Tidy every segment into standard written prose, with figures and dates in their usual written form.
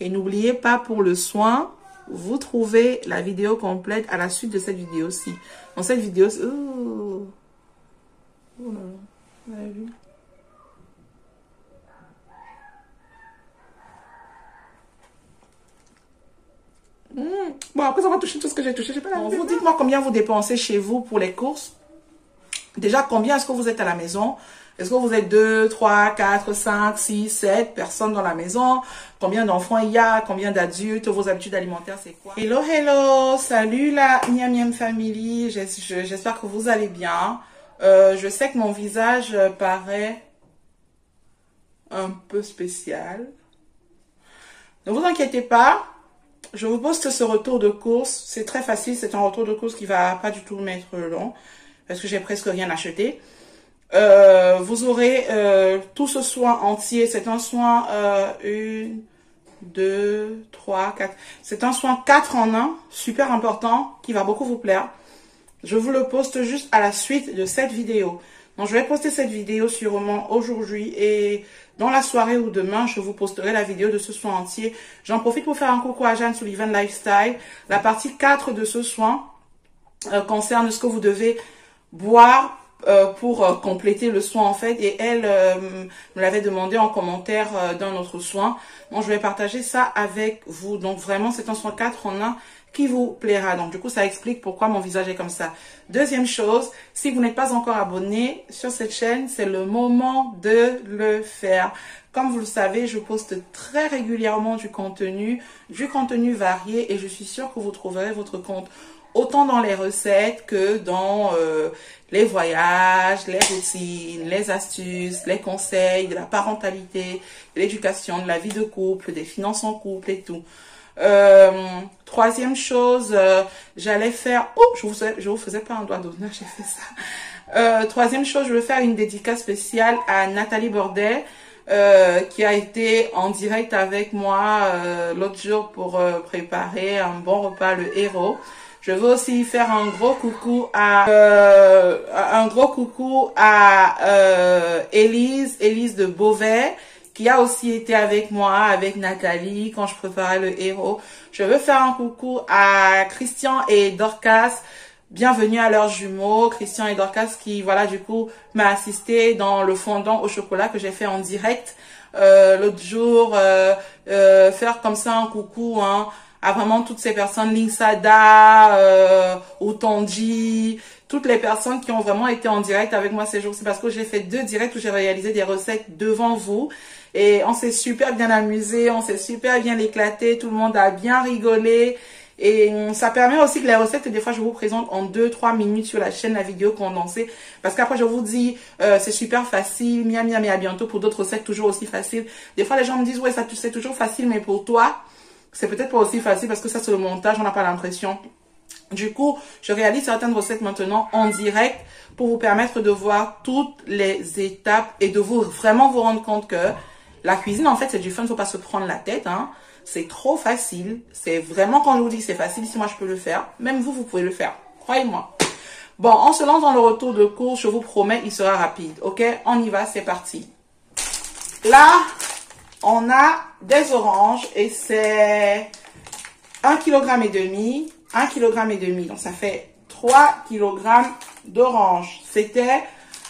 Et n'oubliez pas, pour le soin, vous trouvez la vidéo complète à la suite de cette vidéo-ci. Dans cette vidéo... Oh, oh là là, vous avez vu? Bon, après, ça va toucher tout ce que j'ai touché. Bon, vous dites-moi combien vous dépensez chez vous pour les courses. Déjà, combien est-ce que vous êtes à la maison? Est-ce que vous êtes 2, 3, 4, 5, 6, 7 personnes dans la maison? Combien d'enfants il y a? Combien d'adultes? Vos habitudes alimentaires, c'est quoi? Hello, hello! Salut la Miam Miam Family! J'espère que vous allez bien. Je sais que mon visage paraît un peu spécial. Ne vous inquiétez pas. Je vous poste ce retour de course. C'est très facile. C'est un retour de course qui va pas du tout m'être long. Parce que j'ai presque rien acheté. Vous aurez tout ce soin entier. C'est un soin 1, 2, 3, 4. C'est un soin 4 en 1. Super important. Qui va beaucoup vous plaire. Je vous le poste juste à la suite de cette vidéo. Donc je vais poster cette vidéo sûrement aujourd'hui. Et dans la soirée ou demain, je vous posterai la vidéo de ce soin entier. J'en profite pour faire un coucou à Jeanne Sullivan Lifestyle. La partie 4 de ce soin concerne ce que vous devez boire pour compléter le soin en fait, et elle me l'avait demandé en commentaire d'un autre soin. Donc je vais partager ça avec vous. Donc vraiment c'est un soin 4 en 1 qui vous plaira. Donc du coup ça explique pourquoi mon visage est comme ça. Deuxième chose, si vous n'êtes pas encore abonné sur cette chaîne, c'est le moment de le faire. Comme vous le savez, je poste très régulièrement du contenu varié, et je suis sûre que vous trouverez votre compte autant dans les recettes que dans les voyages, les routines, les astuces, les conseils de la parentalité, de l'éducation, de la vie de couple, des finances en couple et tout. Troisième chose, j'allais faire... Oh, je vous faisais pas un doigt d'honneur, j'ai fait ça. Troisième chose, je vais faire une dédicace spéciale à Nathalie Bordet, qui a été en direct avec moi l'autre jour pour préparer un bon repas, le héros. Je veux aussi faire un gros coucou à Élise de Beauvais, qui a aussi été avec moi, avec Nathalie, quand je préparais le héros. Je veux faire un coucou à Christian et Dorcas. Bienvenue à leurs jumeaux, Christian et Dorcas, qui, voilà, du coup, m'a assisté dans le fondant au chocolat que j'ai fait en direct l'autre jour. Faire comme ça un coucou, hein, à vraiment toutes ces personnes, Linsada, Otonji, toutes les personnes qui ont vraiment été en direct avec moi ces jours-ci, parce que j'ai fait 2 directs où j'ai réalisé des recettes devant vous. Et on s'est super bien amusé, on s'est super bien éclaté, tout le monde a bien rigolé. Et ça permet aussi que les recettes, des fois, je vous présente en 2-3 minutes sur la chaîne, la vidéo condensée. Parce qu'après, je vous dis, c'est super facile, miam miam, et à bientôt pour d'autres recettes toujours aussi faciles. Des fois, les gens me disent, ouais, ça, c'est toujours facile, mais pour toi, c'est peut-être pas aussi facile parce que ça, c'est le montage, on n'a pas l'impression. Du coup, je réalise certaines recettes maintenant en direct pour vous permettre de voir toutes les étapes et de vraiment vous rendre compte que la cuisine, en fait, c'est du fun, faut pas se prendre la tête, hein. C'est trop facile. C'est vraiment, quand je vous dis que c'est facile, si moi je peux le faire, même vous, vous pouvez le faire. Croyez-moi. Bon, on se lance dans le retour de course, je vous promets, il sera rapide. Ok, on y va, c'est parti. Là, on a des oranges et c'est 1,5 kg. 1,5 kg. Donc, ça fait 3 kg d'oranges. C'était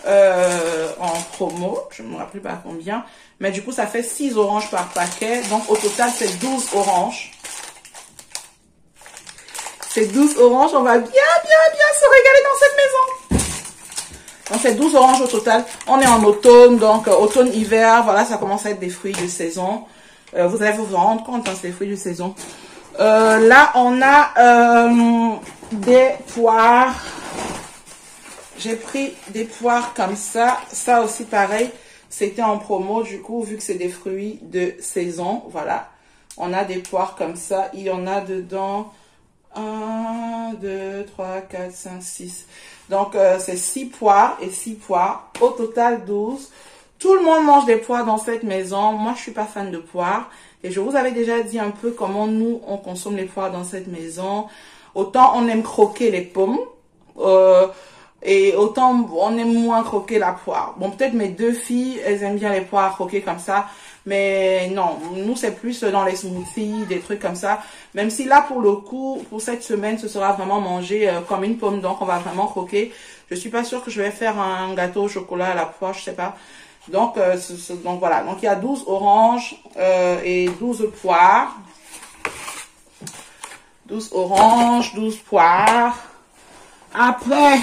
en promo, je ne me rappelle pas combien. Mais du coup, ça fait 6 oranges par paquet. Donc, au total, c'est 12 oranges. C'est 12 oranges. On va bien se régaler dans cette maison. Donc, c'est 12 oranges au total. On est en automne. Donc, automne-hiver. Voilà, ça commence à être des fruits de saison. Vous allez vous rendre compte, hein, c'est des fruits de saison. Là, on a des poires. J'ai pris des poires comme ça. Ça aussi, pareil. C'était en promo, du coup, vu que c'est des fruits de saison. Voilà. On a des poires comme ça. Il y en a dedans 1, 2, 3, 4, 5, 6. Donc, c'est 6 poires et 6 poires. Au total, 12. Tout le monde mange des poires dans cette maison. Moi, je suis pas fan de poires. Et je vous avais déjà dit un peu comment nous, on consomme les poires dans cette maison. Autant on aime croquer les pommes. Et autant on aime moins croquer la poire. Bon, peut-être mes 2 filles, elles aiment bien les poires croquer comme ça. Mais non, nous, c'est plus dans les smoothies, des trucs comme ça. Même si là, pour le coup, pour cette semaine, ce sera vraiment mangé comme une pomme. Donc, on va vraiment croquer. Je suis pas sûre que je vais faire un gâteau au chocolat à la poire, je sais pas. Donc, donc voilà. Donc, il y a 12 oranges et 12 poires. 12 oranges, 12 poires. Après,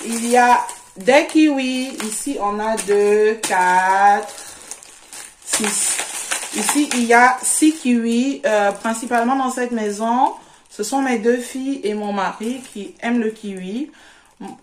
il y a des kiwis. Ici, on a 2, 4, 6. Ici, il y a 6 kiwis, principalement dans cette maison. Ce sont mes 2 filles et mon mari qui aiment le kiwi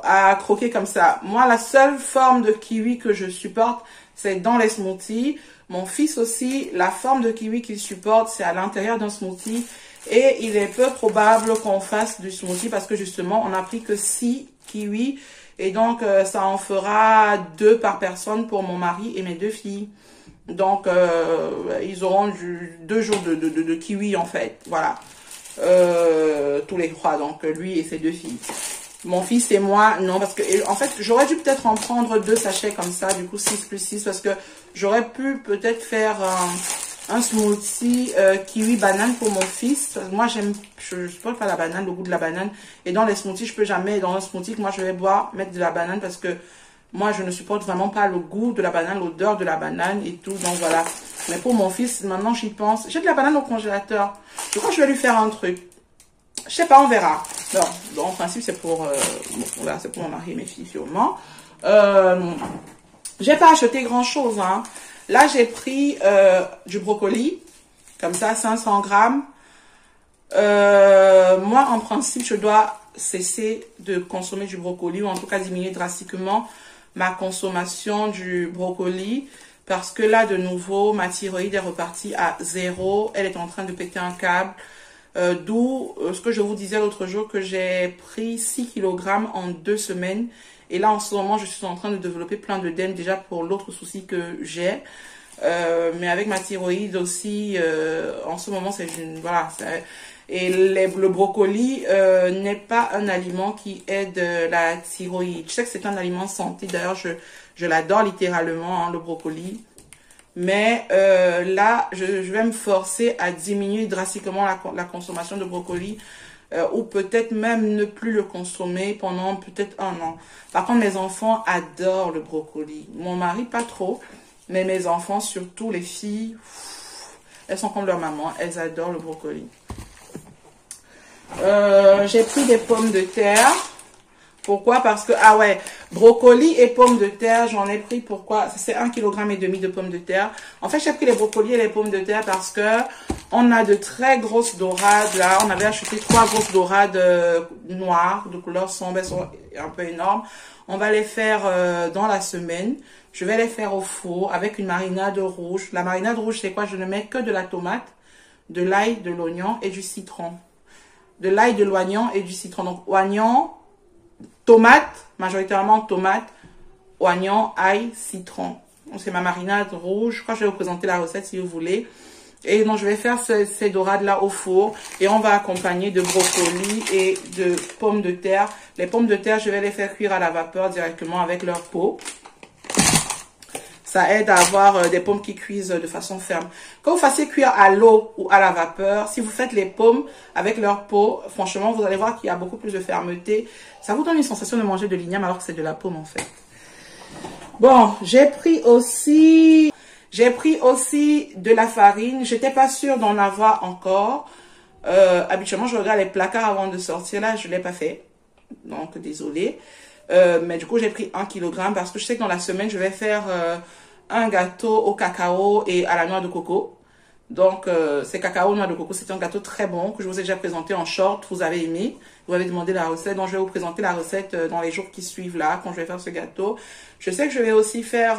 à croquer comme ça. Moi, la seule forme de kiwi que je supporte, c'est dans les smoothies. Mon fils aussi, la forme de kiwi qu'il supporte, c'est à l'intérieur d'un smoothie. Et il est peu probable qu'on fasse du smoothie parce que justement, on n'a pris que 6 kiwis. Et donc, ça en fera 2 par personne pour mon mari et mes 2 filles. Donc, ils auront 2 jours de kiwi en fait. Voilà. Tous les 3. Donc, lui et ses 2 filles. Mon fils et moi, non, parce que, en fait, j'aurais dû peut-être en prendre 2 sachets comme ça, du coup 6 plus 6, parce que j'aurais pu peut-être faire un smoothie kiwi banane pour mon fils. Moi, je supporte pas la banane, le goût de la banane. Et dans les smoothies, je peux jamais, dans un smoothie que moi je vais boire, mettre de la banane parce que moi, je ne supporte vraiment pas le goût de la banane, l'odeur de la banane et tout. Donc voilà. Mais pour mon fils, maintenant j'y pense. J'ai de la banane au congélateur. Je crois que je vais lui faire un truc. Je sais pas, on verra. Non, en principe, c'est pour, voilà, c'est pour mon mari et mes filles, sûrement. J'ai pas acheté grand chose, hein. Là, j'ai pris du brocoli, comme ça, 500 grammes. Moi, en principe, je dois cesser de consommer du brocoli, ou en tout cas diminuer drastiquement ma consommation du brocoli. Parce que là, de nouveau, ma thyroïde est repartie à 0. Elle est en train de péter un câble. D'où ce que je vous disais l'autre jour, que j'ai pris 6 kg en 2 semaines. Et là, en ce moment, je suis en train de développer plein d'œdèmes déjà pour l'autre souci que j'ai. Mais avec ma thyroïde aussi, en ce moment, c'est une... Voilà. Et le brocoli n'est pas un aliment qui aide la thyroïde. Je sais que c'est un aliment santé. D'ailleurs, je l'adore littéralement, hein, le brocoli. Mais là, je vais me forcer à diminuer drastiquement la consommation de brocoli ou peut-être même ne plus le consommer pendant peut-être 1 an. Par contre, mes enfants adorent le brocoli. Mon mari, pas trop, mais mes enfants, surtout les filles, elles sont comme leur maman, elles adorent le brocoli. J'ai pris des pommes de terre. Pourquoi? Parce que, ah ouais, brocoli et pommes de terre, j'en ai pris, pourquoi? C'est 1,5 kg de pommes de terre. En fait, j'ai pris les brocolis et les pommes de terre parce que on a de très grosses dorades, là. On avait acheté 3 grosses dorades noires, de couleur sombre, elles sont un peu énormes. On va les faire dans la semaine. Je vais les faire au four avec une marinade rouge. La marinade rouge, c'est quoi? Je ne mets que de la tomate, de l'ail, de l'oignon et du citron. De l'ail, de l'oignon et du citron. Donc, oignon, tomate, majoritairement tomate, oignon, ail, citron. C'est ma marinade rouge. Je crois que je vais vous présenter la recette si vous voulez. Et donc, je vais faire ces dorades-là au four. Et on va accompagner de brocoli et de pommes de terre. Les pommes de terre, je vais les faire cuire à la vapeur directement avec leur peau. Ça aide à avoir des pommes qui cuisent de façon ferme. Quand vous fassiez cuire à l'eau ou à la vapeur, si vous faites les pommes avec leur peau, franchement, vous allez voir qu'il y a beaucoup plus de fermeté. Ça vous donne une sensation de manger de l'igname alors que c'est de la pomme en fait. Bon, j'ai pris aussi de la farine. J'étais pas sûre d'en avoir encore. Habituellement, je regarde les placards avant de sortir. Là, je l'ai pas fait. Donc, désolée. Mais du coup, j'ai pris 1 kg parce que je sais que dans la semaine, je vais faire un gâteau au cacao et à la noix de coco. Donc, c'est cacao, noix de coco. C'est un gâteau très bon que je vous ai déjà présenté en short. Vous avez aimé. Vous avez demandé la recette. Donc, je vais vous présenter la recette dans les jours qui suivent là, quand je vais faire ce gâteau. Je sais que je vais aussi faire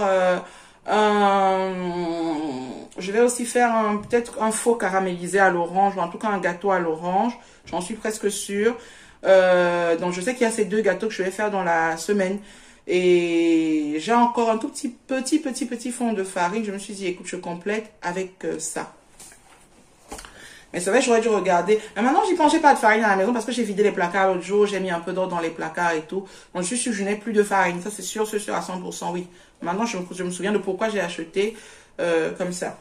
peut-être un faux caramélisé à l'orange ou en tout cas un gâteau à l'orange. J'en suis presque sûre. Donc je sais qu'il y a ces 2 gâteaux que je vais faire dans la semaine et j'ai encore un tout petit fond de farine. Je me suis dit écoute, je complète avec ça. Mais c'est vrai, j'aurais dû regarder. Mais maintenant j'y pense, j'ai pas de farine à la maison parce que j'ai vidé les placards l'autre jour, j'ai mis un peu d'eau dans les placards et tout. Donc je suis sûre que je n'ai plus de farine, ça c'est sûr à 100%, oui. Maintenant je me souviens de pourquoi j'ai acheté comme ça.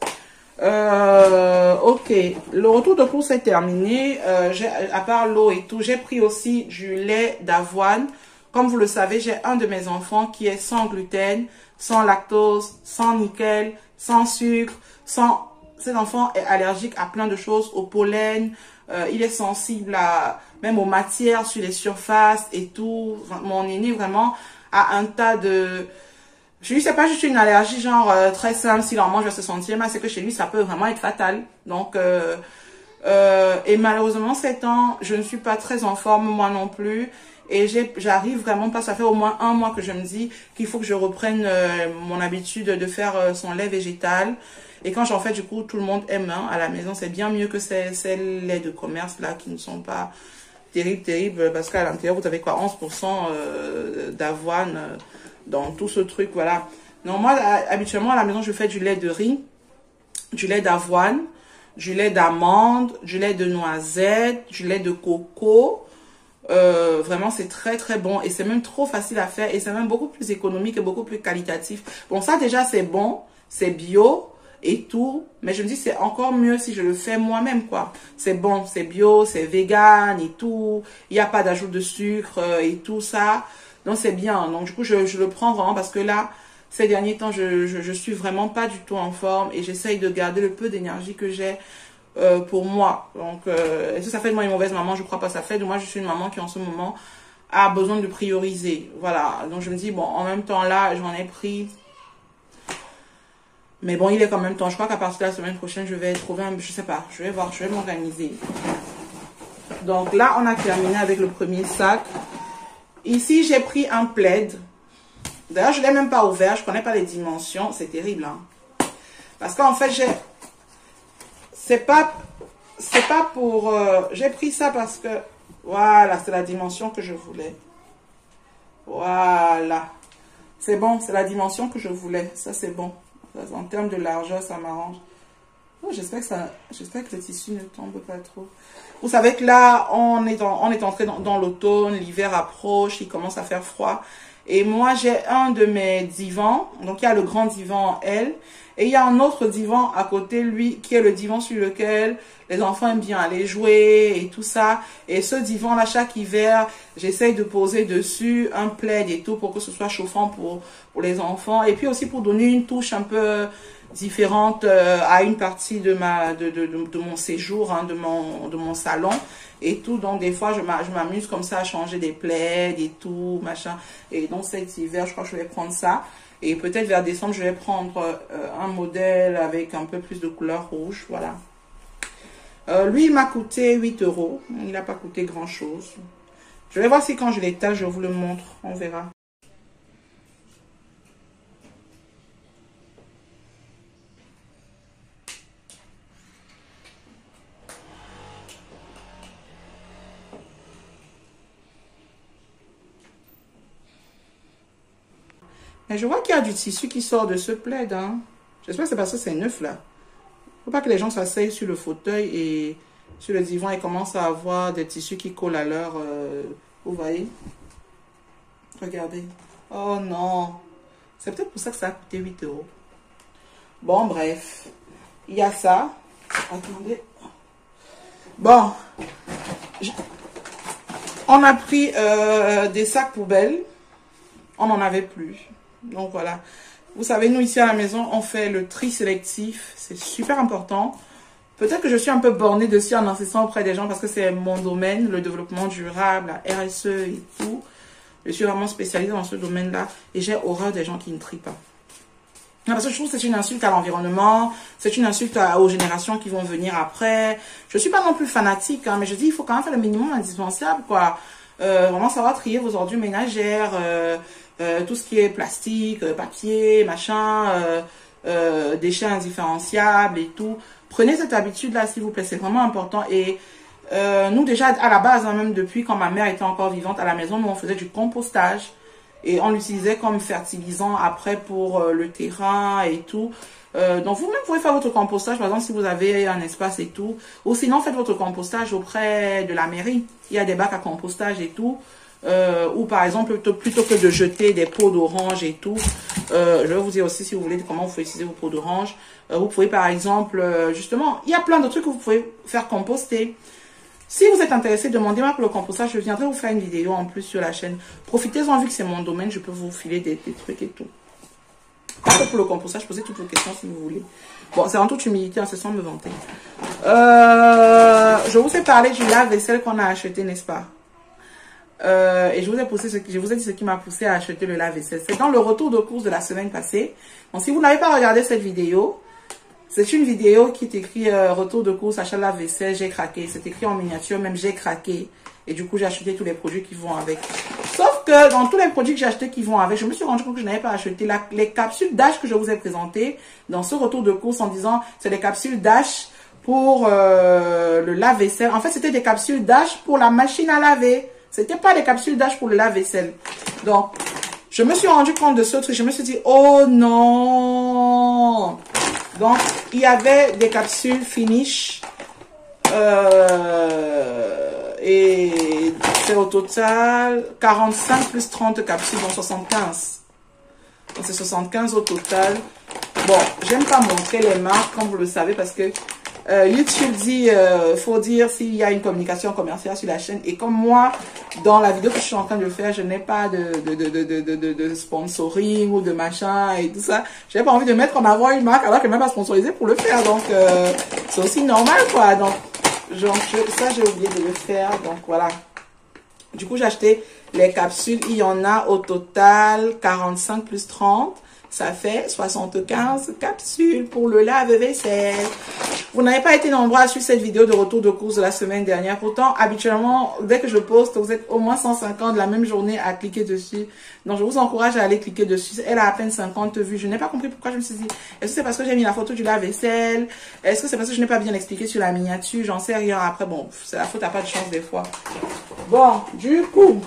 Ok, le retour de course est terminé. À part l'eau et tout, j'ai pris aussi du lait d'avoine. Comme vous le savez, j'ai un de mes enfants qui est sans gluten, sans lactose, sans nickel, sans sucre, sans... Cet enfant est allergique à plein de choses, au pollen, il est sensible à même aux matières sur les surfaces et tout. Mon aîné vraiment a un tas de... Je lui, c'est pas juste une allergie genre très simple, s'il en mange, il va se sentir mal, c'est que chez lui, ça peut vraiment être fatal. Donc, et malheureusement, ces temps, je ne suis pas très en forme, moi non plus. Et j'arrive vraiment pas, ça fait au moins un mois que je me dis qu'il faut que je reprenne mon habitude de faire son lait végétal. Et quand j'en fais, du coup, tout le monde aime hein, à la maison. C'est bien mieux que ces laits de commerce là qui ne sont pas terribles. Parce qu'à l'intérieur, vous avez quoi, 11% d'avoine dans tout ce truc, voilà. Non, moi, habituellement, à la maison, je fais du lait de riz, du lait d'avoine, du lait d'amande, du lait de noisette, du lait de coco. Vraiment, c'est très, très bon. Et c'est même trop facile à faire. Et c'est même beaucoup plus économique et beaucoup plus qualitatif. Bon, ça, déjà, c'est bon. C'est bio et tout, mais je me dis c'est encore mieux si je le fais moi-même quoi. C'est bon, c'est bio, c'est vegan et tout, il n'y a pas d'ajout de sucre et tout ça, donc c'est bien. Donc du coup je le prends vraiment parce que là ces derniers temps je suis vraiment pas du tout en forme et j'essaye de garder le peu d'énergie que j'ai pour moi. Donc est-ce que ça fait de moi une mauvaise maman? Je crois pas. Ça fait de moi je suis une maman qui en ce moment a besoin de prioriser. Voilà, donc je me dis bon en même temps là j'en ai pris. Mais bon, il est quand même temps. Je crois qu'à partir de la semaine prochaine, je vais trouver un... Je sais pas, je vais voir, je vais m'organiser. Donc là, on a terminé avec le premier sac. Ici, j'ai pris un plaid. D'ailleurs, je ne l'ai même pas ouvert. Je ne connais pas les dimensions. C'est terrible, hein. Parce qu'en fait, c'est pas pour... j'ai pris ça parce que... Voilà, c'est la dimension que je voulais. Voilà. C'est bon, c'est la dimension que je voulais. Ça, c'est bon. En termes de largeur, ça m'arrange. Oh, j'espère que le tissu ne tombe pas trop. Vous savez que là, on est entré dans l'automne, l'hiver approche, il commence à faire froid. Et moi, j'ai un de mes divans. Donc, il y a le grand divan L. Et il y a un autre divan à côté, lui, qui est le divan sur lequel les enfants aiment bien aller jouer et tout ça. Et ce divan-là, chaque hiver, j'essaye de poser dessus un plaid et tout pour que ce soit chauffant pour les enfants. Et puis aussi pour donner une touche un peu différente à une partie de mon séjour, hein, de mon salon et tout. Donc, des fois, je m'amuse comme ça à changer des plaids et tout, machin. Et donc, cet hiver, je crois que je vais prendre ça. Et peut-être vers décembre, je vais prendre un modèle avec un peu plus de couleur rouge. Voilà. Lui, il m'a coûté 8 €. Il n'a pas coûté grand-chose. Je vais voir si quand je l'étale, je vous le montre. On verra. Mais je vois qu'il y a du tissu qui sort de ce plaid. Hein. J'espère que c'est parce que c'est neuf là. Faut pas que les gens s'asseyent sur le fauteuil et sur le divan et commencent à avoir des tissus qui collent à leur... vous voyez? Regardez. Oh non. C'est peut-être pour ça que ça a coûté 8 €. Bon, bref. Il y a ça. Attendez. Bon. On a pris des sacs poubelles. On n'en avait plus. Donc voilà. Vous savez, nous ici à la maison, on fait le tri sélectif. C'est super important. Peut-être que je suis un peu bornée dessus en insistant auprès des gens parce que c'est mon domaine, le développement durable, la RSE et tout. Je suis vraiment spécialisée dans ce domaine-là et j'ai horreur des gens qui ne trient pas. Parce que je trouve que c'est une insulte à l'environnement, c'est une insulte aux générations qui vont venir après. Je ne suis pas non plus fanatique, hein, mais je dis il faut quand même faire le minimum indispensable, quoi. Vraiment savoir trier vos ordures ménagères, tout ce qui est plastique, papier, machin, déchets indifférenciables et tout. Prenez cette habitude-là, s'il vous plaît, c'est vraiment important. Et nous, déjà, à la base, hein, même depuis quand ma mère était encore vivante à la maison, nous, on faisait du compostage. Et on l'utilisait comme fertilisant après pour le terrain et tout. Donc, vous-même pouvez faire votre compostage, par exemple, si vous avez un espace et tout. Ou sinon, faites votre compostage auprès de la mairie. Il y a des bacs à compostage et tout. ou par exemple, plutôt que de jeter des peaux d'orange et tout, je vais vous dire aussi si vous voulez comment vous pouvez utiliser vos peaux d'orange. Vous pouvez par exemple, justement, il y a plein de trucs que vous pouvez faire composter. Si vous êtes intéressé, demandez-moi pour le compostage, je viendrai vous faire une vidéo en plus sur la chaîne. Profitez-en, vu que c'est mon domaine, je peux vous filer des trucs et tout. Après, pour le compostage, posez toutes vos questions si vous voulez. Bon, c'est en toute humilité, hein, c'est sans me vanter. Je vous ai parlé du lave-vaisselle qu'on a acheté, n'est-ce pas? Et je vous ai dit ce qui m'a poussé à acheter le lave-vaisselle. C'est dans le retour de course de la semaine passée. Donc, si vous n'avez pas regardé cette vidéo, c'est une vidéo qui est écrit retour de course, achat lave-vaisselle, j'ai craqué. C'est écrit en miniature, même j'ai craqué. Et du coup, j'ai acheté tous les produits qui vont avec. Sauf que dans tous les produits que j'ai achetés qui vont avec, je me suis rendu compte que je n'avais pas acheté les capsules Dash que je vous ai présentées dans ce retour de course en disant c'est des capsules Dash pour le lave-vaisselle. En fait, c'était des capsules Dash pour la machine à laver. C'était pas des capsules Dash pour le lave-vaisselle. Donc, je me suis rendu compte de ce truc. Je me suis dit, oh non! Donc, il y avait des capsules finish. Et c'est au total 45 plus 30 capsules, donc 75. Donc, c'est 75 au total. Bon, j'aime pas montrer les marques, comme vous le savez, parce que YouTube dit, faut dire s'il y a une communication commerciale sur la chaîne. Et comme moi, dans la vidéo que je suis en train de faire, je n'ai pas de sponsoring ou de machin et tout ça. Je n'ai pas envie de mettre en avant une marque alors qu'elle n'est même pas sponsorisée pour le faire. Donc, c'est aussi normal, quoi. Donc, ça, j'ai oublié de le faire. Donc, voilà. Du coup, j'ai acheté les capsules. Il y en a au total 45 plus 30. Ça fait 75 capsules pour le lave-vaisselle. Vous n'avez pas été nombreux à suivre cette vidéo de retour de course de la semaine dernière. Pourtant, habituellement, dès que je poste, vous êtes au moins 150 la même journée à cliquer dessus. Donc, je vous encourage à aller cliquer dessus. Elle a à peine 50 vues. Je n'ai pas compris pourquoi je me suis dit, est-ce que c'est parce que j'ai mis la photo du lave-vaisselle? Est-ce que c'est parce que je n'ai pas bien expliqué sur la miniature? J'en sais rien. Après, bon, c'est la faute à pas de chance des fois. Bon, du coup,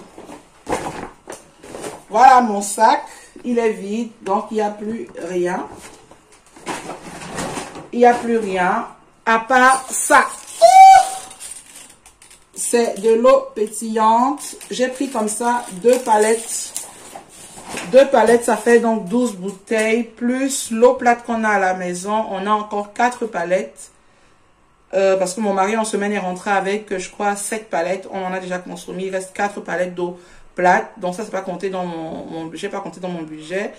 voilà mon sac. Il est vide, donc il n'y a plus rien. Il n'y a plus rien, à part ça. C'est de l'eau pétillante. J'ai pris comme ça 2 palettes. 2 palettes, ça fait donc 12 bouteilles. Plus l'eau plate qu'on a à la maison, on a encore 4 palettes. Parce que mon mari en semaine est rentré avec, je crois, 7 palettes. On en a déjà consommé. Il reste 4 palettes d'eau plate, donc ça c'est pas compté dans j'ai pas compté dans mon budget.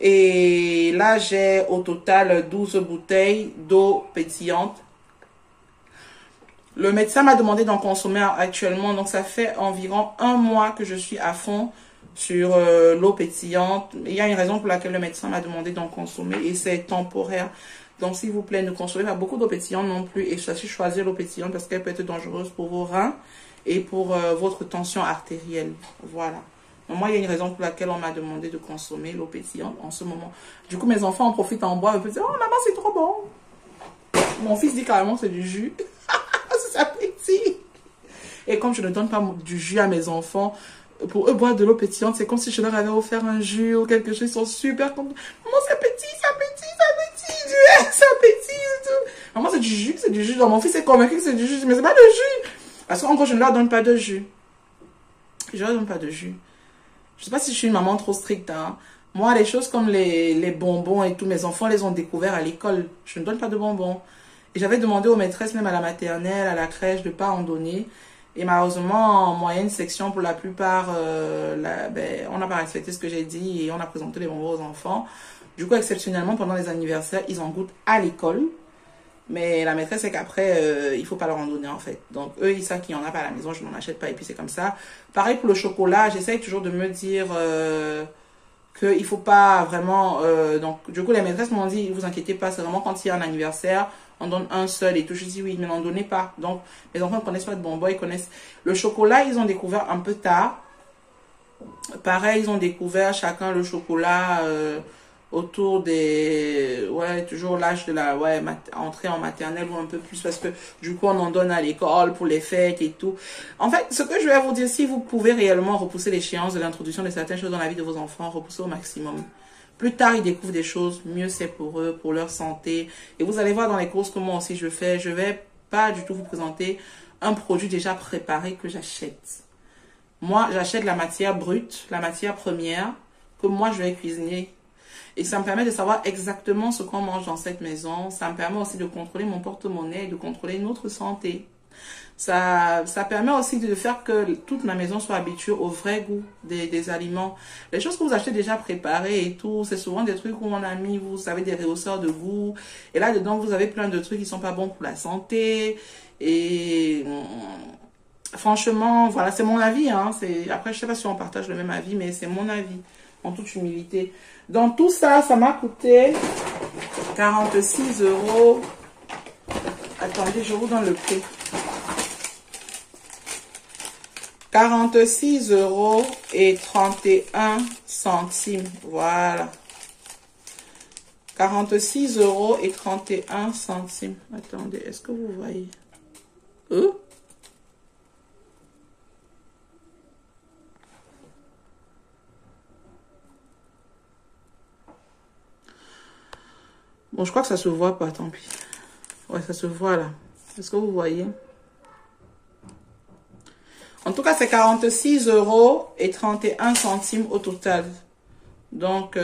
Et là j'ai au total 12 bouteilles d'eau pétillante. Le médecin m'a demandé d'en consommer actuellement, donc ça fait environ 1 mois que je suis à fond sur l'eau pétillante. Il y a une raison pour laquelle le médecin m'a demandé d'en consommer et c'est temporaire. Donc s'il vous plaît, ne consommez pas beaucoup d'eau pétillante non plus et sachez choisir l'eau pétillante parce qu'elle peut être dangereuse pour vos reins et pour votre tension artérielle. Voilà. Donc, moi, il y a une raison pour laquelle on m'a demandé de consommer l'eau pétillante en ce moment. Du coup, mes enfants en profitent en boire. Ils peuvent dire, oh maman, c'est trop bon. Mon fils dit carrément c'est du jus. Ça pétille. Et comme je ne donne pas du jus à mes enfants, pour eux, boire de l'eau pétillante, c'est comme si je leur avais offert un jus ou quelque chose. Ils sont super contents. Maman, ça pétille, ça pétille, ça pétille. Ça pétille et tout. Maman, c'est du jus, c'est du jus. Donc, mon fils est convaincu que c'est du jus. Mais c'est pas de jus. Parce qu'en gros, je ne leur donne pas de jus. Je ne leur donne pas de jus. Je ne sais pas si je suis une maman trop stricte. Hein. Moi, les choses comme les bonbons et tout, mes enfants les ont découverts à l'école. Je ne donne pas de bonbons. Et j'avais demandé aux maîtresses, même à la maternelle, à la crèche, de ne pas en donner. Et malheureusement, en moyenne section, pour la plupart, on n'a pas respecté ce que j'ai dit et on a présenté les bonbons aux enfants. Du coup, exceptionnellement, pendant les anniversaires, ils en goûtent à l'école. Mais la maîtresse, c'est qu'après, il ne faut pas leur en donner, en fait. Donc, eux, ils savent qu'il n'y en a pas à la maison, je n'en achète pas, et puis c'est comme ça. Pareil pour le chocolat, j'essaye toujours de me dire qu'il ne faut pas vraiment... donc, du coup, les maîtresses m'ont dit, vous inquiétez pas, c'est vraiment quand il y a un anniversaire, on donne un seul et tout. Je dis oui, mais n'en donnez pas. Donc, mes enfants ne connaissent pas de bonbons, ils connaissent... Le chocolat, ils ont découvert un peu tard. Pareil, ils ont découvert chacun le chocolat... autour des, toujours l'âge de la, entrée en maternelle ou un peu plus parce que du coup on en donne à l'école pour les fêtes et tout. En fait, ce que je vais vous dire, si vous pouvez réellement repousser l'échéance de l'introduction de certaines choses dans la vie de vos enfants, repoussez au maximum. Plus tard, ils découvrent des choses, mieux c'est pour eux, pour leur santé. Et vous allez voir dans les courses que moi aussi je fais, je vais pas du tout vous présenter un produit déjà préparé que j'achète. moi, j'achète la matière brute, la matière première, que moi, je vais cuisiner. Et ça me permet de savoir exactement ce qu'on mange dans cette maison. Ça me permet aussi de contrôler mon porte-monnaie et de contrôler notre santé. Ça permet aussi de faire que toute ma maison soit habituée au vrai goût des aliments. Les choses que vous achetez déjà préparées et tout, c'est souvent des trucs où on a mis, vous savez, des rehausseurs de goût. Et là-dedans, vous avez plein de trucs qui sont pas bons pour la santé. Et franchement, voilà, c'est mon avis. Hein. Après, je sais pas si on partage le même avis, mais c'est mon avis, en toute humilité. Dans tout ça, ça m'a coûté 46 €. Attendez, je vous donne le prix. 46 € 31 centimes. Voilà. 46 € 31 centimes. Attendez, est-ce que vous voyez? Bon, je crois que ça se voit pas, tant pis. Ouais, ça se voit là. Est-ce que vous voyez? En tout cas, c'est 46 € 31 centimes au total. Donc,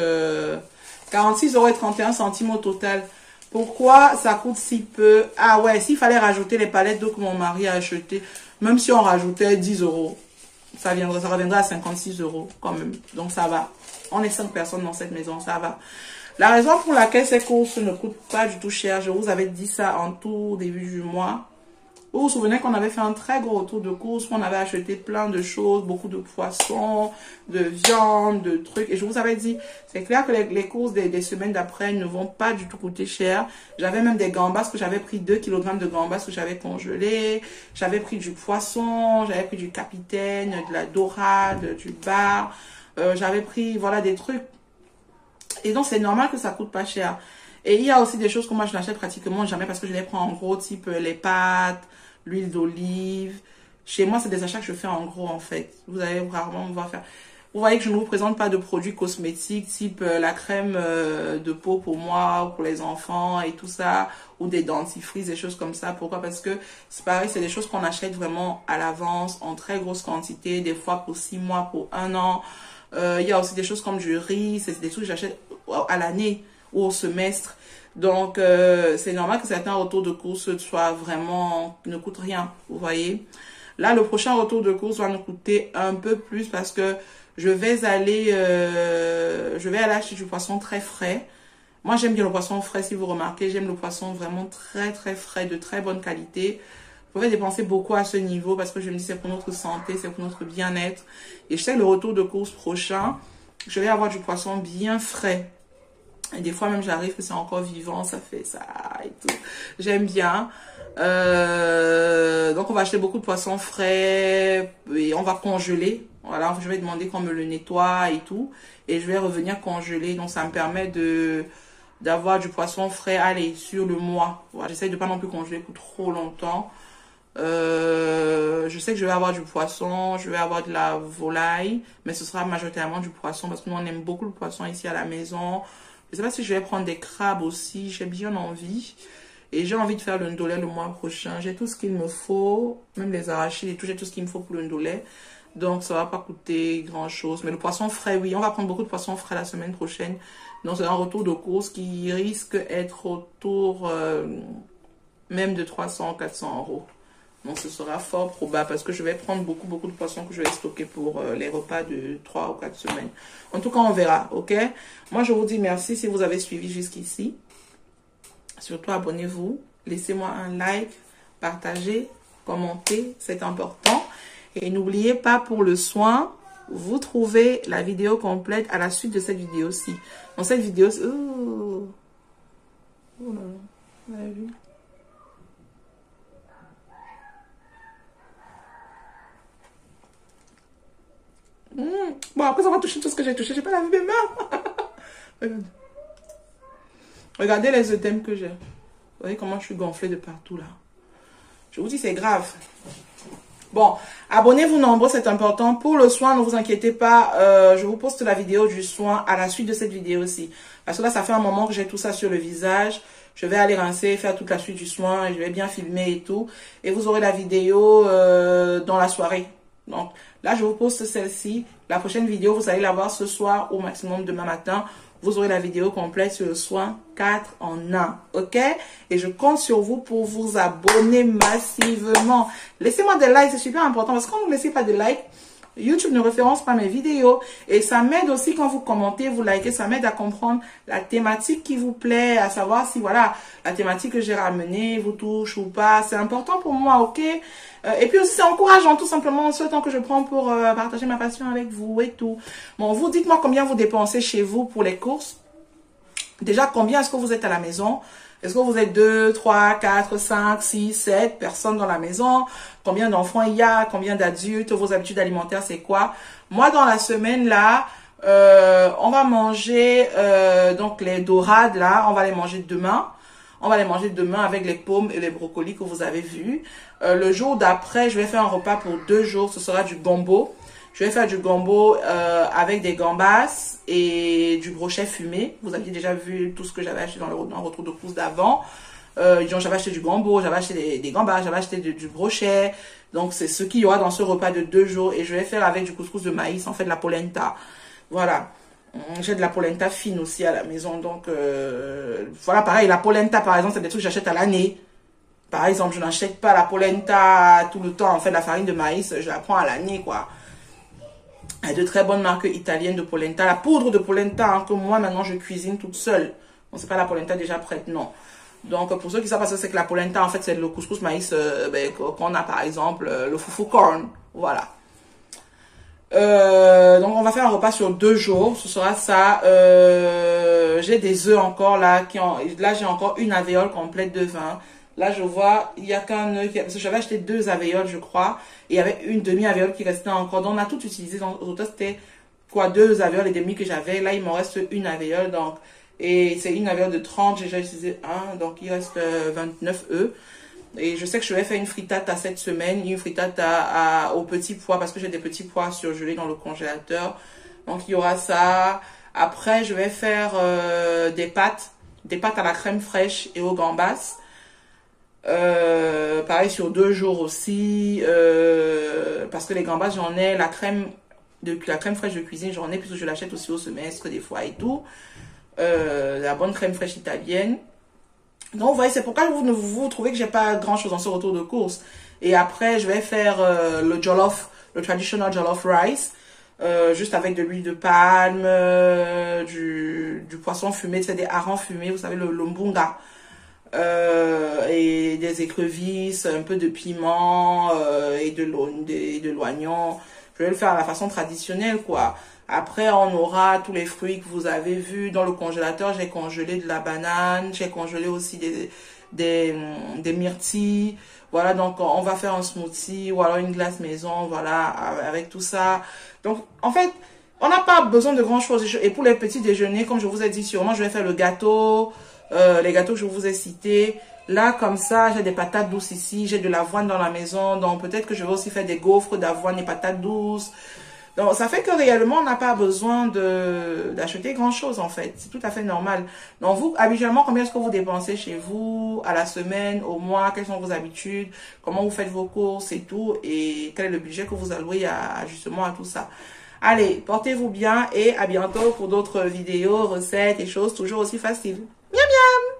46 € 31 centimes au total. Pourquoi ça coûte si peu? Ah ouais, s'il fallait rajouter les palettes d'eau que mon mari a achetées, même si on rajoutait 10 €, ça reviendrait à 56 € quand même. Donc, ça va. On est 5 personnes dans cette maison, ça va. La raison pour laquelle ces courses ne coûtent pas du tout cher, je vous avais dit ça en tout début du mois. Vous vous souvenez qu'on avait fait un très gros retour de courses, où on avait acheté plein de choses, beaucoup de poissons, de viande, de trucs. Et je vous avais dit, c'est clair que les courses des semaines d'après ne vont pas du tout coûter cher. J'avais même des gambas que j'avais pris 2 kg de gambas que j'avais congelés. J'avais pris du poisson, j'avais pris du capitaine, de la dorade, du bar. J'avais pris, voilà, des trucs. Et donc, c'est normal que ça coûte pas cher. Et il y a aussi des choses que moi, je n'achète pratiquement jamais parce que je les prends en gros, type les pâtes, l'huile d'olive. Chez moi, c'est des achats que je fais en gros, en fait. Vous allez rarement me voir faire. Vous voyez que je ne vous présente pas de produits cosmétiques, type la crème de peau pour moi, ou pour les enfants et tout ça, ou des dentifrices, des choses comme ça. Pourquoi? Parce que c'est pareil, c'est des choses qu'on achète vraiment à l'avance, en très grosse quantité, des fois pour 6 mois, pour 1 an. Il y a aussi des choses comme du riz, c'est des trucs que j'achète à l'année ou au semestre. Donc, c'est normal que certains retours de course soient vraiment, ne coûtent rien, vous voyez. Là, le prochain retour de course va nous coûter un peu plus parce que je vais aller acheter du poisson très frais. Moi, j'aime bien le poisson frais, si vous remarquez. J'aime le poisson vraiment très, très frais, de très bonne qualité. Je vais dépenser beaucoup à ce niveau parce que je me dis c'est pour notre santé, c'est pour notre bien-être. Et je sais que le retour de course prochain, je vais avoir du poisson bien frais. Et des fois même j'arrive que c'est encore vivant, ça fait ça et tout. J'aime bien. Donc on va acheter beaucoup de poissons frais et on va congeler. Voilà, je vais demander qu'on me le nettoie et tout. Et je vais revenir congeler. Donc ça me permet d'avoir du poisson frais, allez, sur le mois. Voilà, j'essaie de pas non plus congeler pour trop longtemps. Je sais que je vais avoir du poisson, je vais avoir de la volaille, mais ce sera majoritairement du poisson parce que nous on aime beaucoup le poisson ici à la maison. Je sais pas si je vais prendre des crabes aussi, j'ai bien envie. Et j'ai envie de faire le ndolé le mois prochain. J'ai tout ce qu'il me faut, même les arachides et tout, j'ai tout ce qu'il me faut pour le ndolé. Donc ça va pas coûter grand chose. Mais le poisson frais, oui, on va prendre beaucoup de poissons frais la semaine prochaine. Donc c'est un retour de course qui risque d'être autour même de 300-400 €. Donc ce sera fort probable parce que je vais prendre beaucoup de poissons que je vais stocker pour les repas de 3 ou 4 semaines. En tout cas, on verra, ok? Moi, je vous dis merci si vous avez suivi jusqu'ici. Surtout, abonnez-vous. Laissez-moi un like, partagez, commentez, c'est important. Et n'oubliez pas pour le soin, vous trouvez la vidéo complète à la suite de cette vidéo-ci. Dans cette vidéo... Oh là là, vous avez vu? Bon, après, ça va toucher tout ce que j'ai touché. J'ai pas lavé mes mains. Regardez les œdèmes que j'ai. Vous voyez comment je suis gonflée de partout là. Je vous dis, c'est grave. Bon, abonnez-vous nombreux, c'est important. Pour le soin, ne vous inquiétez pas. Je vous poste la vidéo du soin à la suite de cette vidéo aussi. Parce que là, ça fait un moment que j'ai tout ça sur le visage. Je vais aller rincer, faire toute la suite du soin. Et je vais bien filmer et tout. Et vous aurez la vidéo dans la soirée. Donc, là, je vous poste celle-ci. La prochaine vidéo, vous allez la voir ce soir, au maximum demain matin. Vous aurez la vidéo complète sur le soin 4 en 1. OK? Et je compte sur vous pour vous abonner massivement. Laissez-moi des likes, c'est super important. Parce que quand vous ne laissez pas de likes, YouTube ne référence pas mes vidéos. Et ça m'aide aussi quand vous commentez, vous likez. Ça m'aide à comprendre la thématique qui vous plaît. À savoir si, voilà, la thématique que j'ai ramenée vous touche ou pas. C'est important pour moi, OK? Et puis aussi, c'est encourageant, tout simplement, ce temps que je prends pour partager ma passion avec vous et tout. Bon, vous, dites-moi combien vous dépensez chez vous pour les courses. Déjà, combien est-ce que vous êtes à la maison? Est-ce que vous êtes 2, 3, 4, 5, 6, 7 personnes dans la maison? Combien d'enfants il y a? Combien d'adultes? Vos habitudes alimentaires, c'est quoi? Moi, dans la semaine, là, on va manger, donc les dorades, là, on va les manger demain. On va les manger demain avec les pommes et les brocolis que vous avez vus. Le jour d'après, je vais faire un repas pour 2 jours. Ce sera du gombo. Je vais faire du gombo avec des gambas et du brochet fumé. Vous aviez déjà vu tout ce que j'avais acheté dans le retour de course d'avant. J'avais acheté du gombo, j'avais acheté des gambas, j'avais acheté du brochet. Donc, c'est ce qu'il y aura dans ce repas de 2 jours. Et je vais faire avec du couscous de maïs, en fait, de la polenta. Voilà. J'ai de la polenta fine aussi à la maison. Donc, voilà, pareil, la polenta, par exemple, c'est des trucs que j'achète à l'année. Par exemple, je n'achète pas la polenta tout le temps. En fait, la farine de maïs, je la prends à l'année, quoi. Il y a de très bonnes marques italiennes de polenta. La poudre de polenta, hein, que moi, maintenant, je cuisine toute seule. Bon, c'est pas la polenta déjà prête, non. Donc, pour ceux qui savent pas, c'est que la polenta, en fait, c'est le couscous maïs qu'on a, par exemple, le fufu corn. Voilà. Donc, on va faire un repas sur 2 jours. Ce sera ça. J'ai des œufs encore, là. Là, j'ai encore une alvéole complète de vin. Là, je vois, il n'y a qu'un œuf. Parce que j'avais acheté 2 alvéoles, je crois. Et il y avait une demi-alvéole qui restait encore. Donc, on a tout utilisé. Donc, au total, c'était quoi, 2 alvéoles et demi que j'avais. Là, il m'en reste une alvéole. Donc, et c'est une alvéole de 30. J'ai déjà utilisé un. Donc, il reste 29 œufs. Et je sais que je vais faire une frittata cette semaine. Une frittata aux petits pois. Parce que j'ai des petits pois surgelés dans le congélateur. Donc, il y aura ça. Après, je vais faire des pâtes. Des pâtes à la crème fraîche et aux gambas. Pareil sur 2 jours aussi, parce que les gambas j'en ai, la crème fraîche de cuisine j'en ai puisque je l'achète aussi au semestre des fois et tout, la bonne crème fraîche italienne. Donc vous voyez, c'est pourquoi vous trouvez que j'ai pas grand chose dans ce retour de course. Et après je vais faire le jollof, le traditional jollof rice, juste avec de l'huile de palme, du poisson fumé, c'est des harengs fumés, vous savez, le mbunga. Et des écrevisses, un peu de piment et de l'oignon. Je vais le faire à la façon traditionnelle, quoi. Après, on aura tous les fruits que vous avez vus dans le congélateur. J'ai congelé de la banane, j'ai congelé aussi des myrtilles. Voilà, donc on va faire un smoothie ou alors une glace maison, voilà, avec tout ça. Donc, en fait, on n'a pas besoin de grand chose. Et pour les petits déjeuners, comme je vous ai dit, sûrement, je vais faire le gâteau. Les gâteaux que je vous ai cités. Là, comme ça, j'ai des patates douces ici. J'ai de l'avoine dans la maison. Donc, peut-être que je vais aussi faire des gaufres d'avoine et patates douces. Donc, ça fait que réellement, on n'a pas besoin d'acheter grand-chose, en fait. C'est tout à fait normal. Donc, vous, habituellement, combien est-ce que vous dépensez chez vous, à la semaine, au mois? Quelles sont vos habitudes? Comment vous faites vos courses et tout? Et quel est le budget que vous allouez justement à tout ça? Allez, portez-vous bien et à bientôt pour d'autres vidéos, recettes et choses toujours aussi faciles. Miam miam!